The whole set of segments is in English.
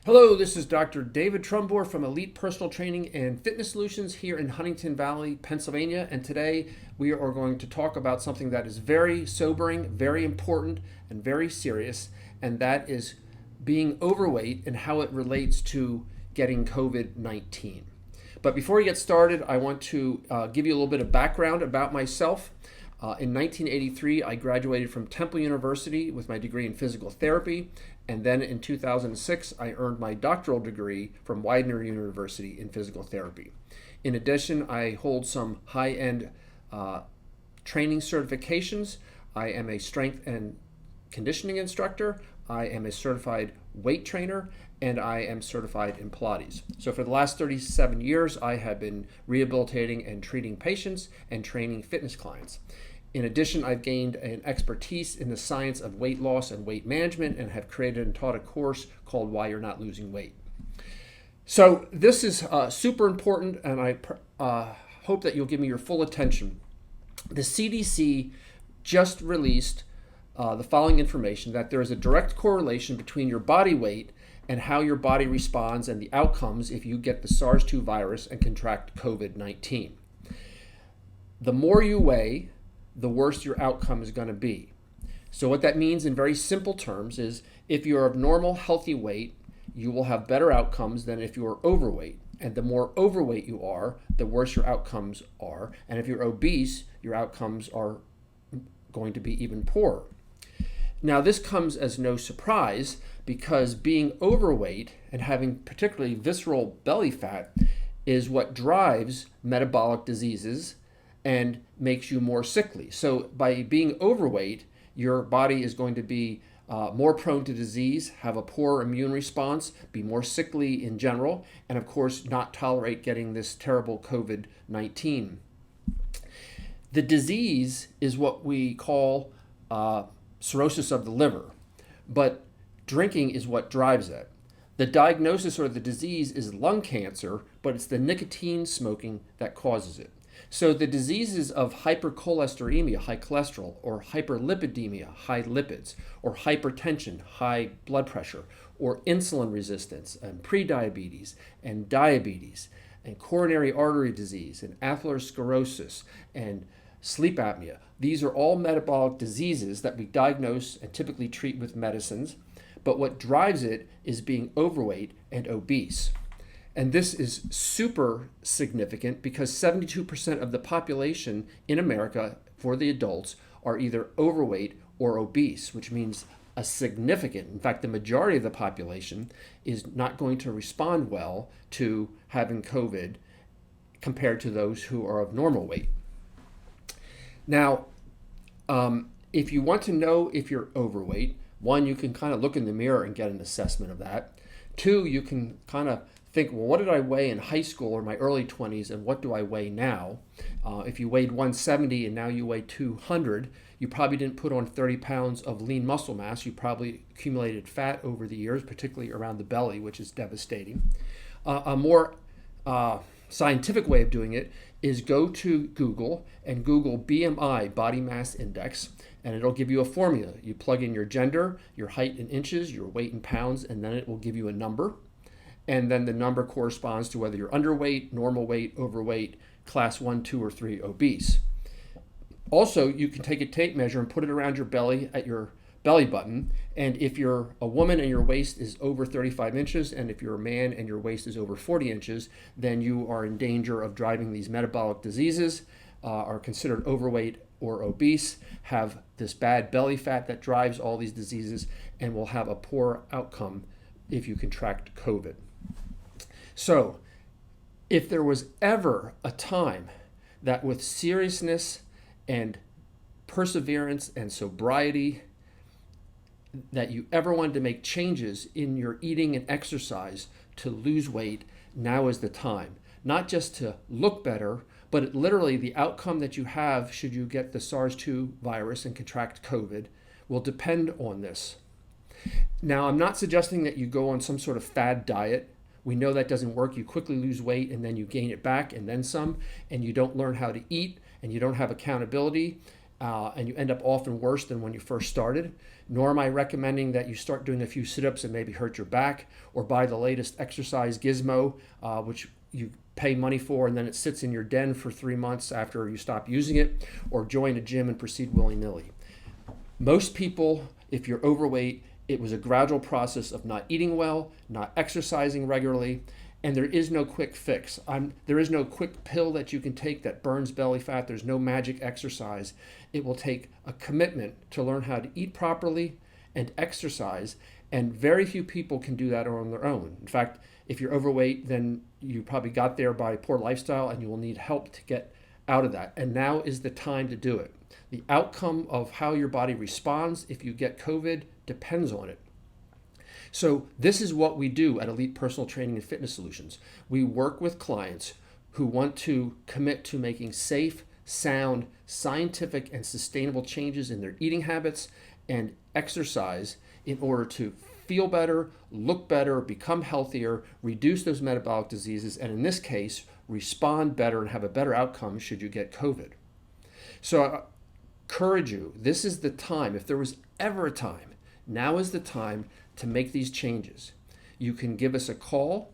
Hello, this is Dr. David Trumbore from Elite Personal Training and Fitness Solutions here in Huntington Valley, Pennsylvania. And today we are going to talk about something that is very sobering, very important, and very serious, and that is being overweight and how it relates to getting COVID-19. But before we get started, I want to give you a little bit of background about myself. In 1983, I graduated from Temple University with my degree in physical therapy, and then in 2006, I earned my doctoral degree from Widener University in physical therapy. In addition, I hold some high-end training certifications. I am a strength and conditioning instructor. I am a certified weight trainer, and I am certified in Pilates. So for the last 37 years, I have been rehabilitating and treating patients and training fitness clients. In addition, I've gained an expertise in the science of weight loss and weight management and have created and taught a course called Why You're Not Losing Weight. So this is super important, and I hope that you'll give me your full attention. The CDC just released the following information, that there is a direct correlation between your body weight and how your body responds and the outcomes if you get the SARS-2 virus and contract COVID-19. The more you weigh, the worse your outcome is going to be. So what that means in very simple terms is if you're of normal, healthy weight, you will have better outcomes than if you're overweight. And the more overweight you are, the worse your outcomes are. And if you're obese, your outcomes are going to be even poorer. Now, this comes as no surprise because being overweight and having particularly visceral belly fat is what drives metabolic diseases and makes you more sickly. So by being overweight, your body is going to be more prone to disease, have a poor immune response, be more sickly in general, and of course not tolerate getting this terrible COVID-19. The disease is what we call cirrhosis of the liver, but drinking is what drives it. The diagnosis or the disease is lung cancer, but it's the nicotine smoking that causes it. So the diseases of hypercholesteremia, high cholesterol, or hyperlipidemia, high lipids, or hypertension, high blood pressure, or insulin resistance, and prediabetes, and diabetes, and coronary artery disease, and atherosclerosis, and sleep apnea. These are all metabolic diseases that we diagnose and typically treat with medicines, but what drives it is being overweight and obese. And this is super significant because 72% of the population in America for the adults are either overweight or obese, which means a significant, in fact, the majority of the population is not going to respond well to having COVID compared to those who are of normal weight. Now, if you want to know if you're overweight, one, you can kind of look in the mirror and get an assessment of that. Two, you can kind of think, well, what did I weigh in high school or my early 20s, and what do I weigh now? If you weighed 170 and now you weigh 200, you probably didn't put on 30 pounds of lean muscle mass. You probably accumulated fat over the years, particularly around the belly, which is devastating. A more scientific way of doing it is go to Google and Google BMI, body mass index, and it'll give you a formula. You plug in your gender, your height in inches, your weight in pounds, and then it will give you a number. And then the number corresponds to whether you're underweight, normal weight, overweight, class 1, 2, or 3 obese. Also, you can take a tape measure and put it around your belly at your belly button. And if you're a woman and your waist is over 35 inches, and if you're a man and your waist is over 40 inches, then you are in danger of driving these metabolic diseases, are considered overweight or obese, have this bad belly fat that drives all these diseases, and will have a poor outcome if you contract COVID. So, if there was ever a time that with seriousness and perseverance and sobriety that you ever wanted to make changes in your eating and exercise to lose weight, now is the time. Not just to look better, but literally the outcome that you have should you get the SARS-2 virus and contract COVID will depend on this. Now, I'm not suggesting that you go on some sort of fad diet. We know that doesn't work. You quickly lose weight and then you gain it back and then some, and you don't learn how to eat and you don't have accountability. and you end up often worse than when you first started. Nor am I recommending that you start doing a few sit-ups and maybe hurt your back, or buy the latest exercise gizmo, which you pay money for and then it sits in your den for 3 months after you stop using it, or join a gym and proceed willy-nilly. Most people, if you're overweight, it was a gradual process of not eating well, not exercising regularly, and there is no quick fix. There is no quick pill that you can take that burns belly fat. There's no magic exercise. It will take a commitment to learn how to eat properly and exercise, and very few people can do that on their own. In fact, if you're overweight, then you probably got there by poor lifestyle, and you will need help to get out of that. And now is the time to do it. The outcome of how your body responds if you get COVID depends on it. So this is what we do at Elite Personal Training and Fitness Solutions. We work with clients who want to commit to making safe, sound, scientific, and sustainable changes in their eating habits and exercise in order to feel better, look better, become healthier, reduce those metabolic diseases, and in this case, respond better and have a better outcome should you get COVID. So I encourage you, this is the time. If there was ever a time, now is the time to make these changes. You can give us a call,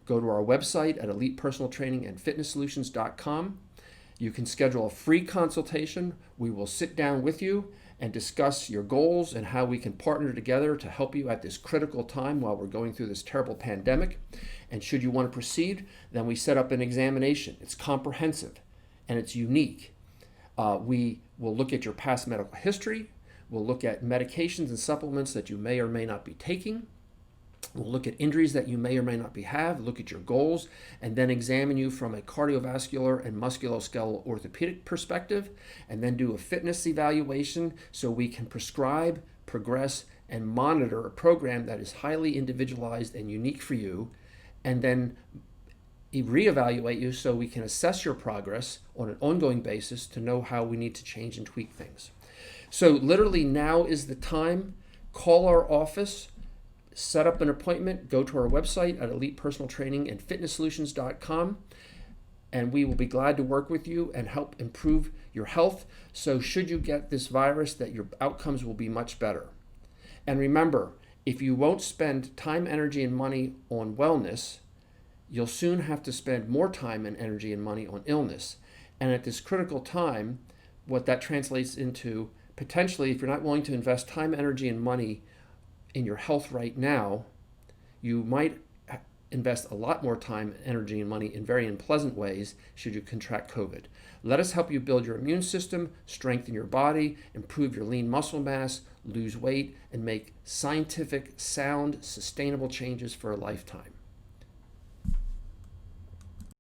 go to our website at elitepersonaltrainingandfitnesssolutions.com. You can schedule a free consultation. We will sit down with you and discuss your goals and how we can partner together to help you at this critical time while we're going through this terrible pandemic. And should you want to proceed, then we set up an examination. It's comprehensive and it's unique. We will look at your past medical history. We'll look at medications and supplements that you may or may not be taking. We'll look at injuries that you may or may not have, look at your goals, and then examine you from a cardiovascular and musculoskeletal orthopedic perspective, and then do a fitness evaluation so we can prescribe, progress, and monitor a program that is highly individualized and unique for you, and then reevaluate you so we can assess your progress on an ongoing basis to know how we need to change and tweak things. So literally now is the time. Call our office, set up an appointment, go to our website at elitepersonaltrainingandfitnesssolutions.com, and we will be glad to work with you and help improve your health. So should you get this virus, that your outcomes will be much better. And remember, if you won't spend time, energy, and money on wellness, you'll soon have to spend more time and energy and money on illness. And at this critical time, what that translates into, potentially, if you're not willing to invest time, energy, and money in your health right now, you might invest a lot more time, energy, and money in very unpleasant ways should you contract COVID. Let us help you build your immune system, strengthen your body, improve your lean muscle mass, lose weight, and make scientific, sound, sustainable changes for a lifetime.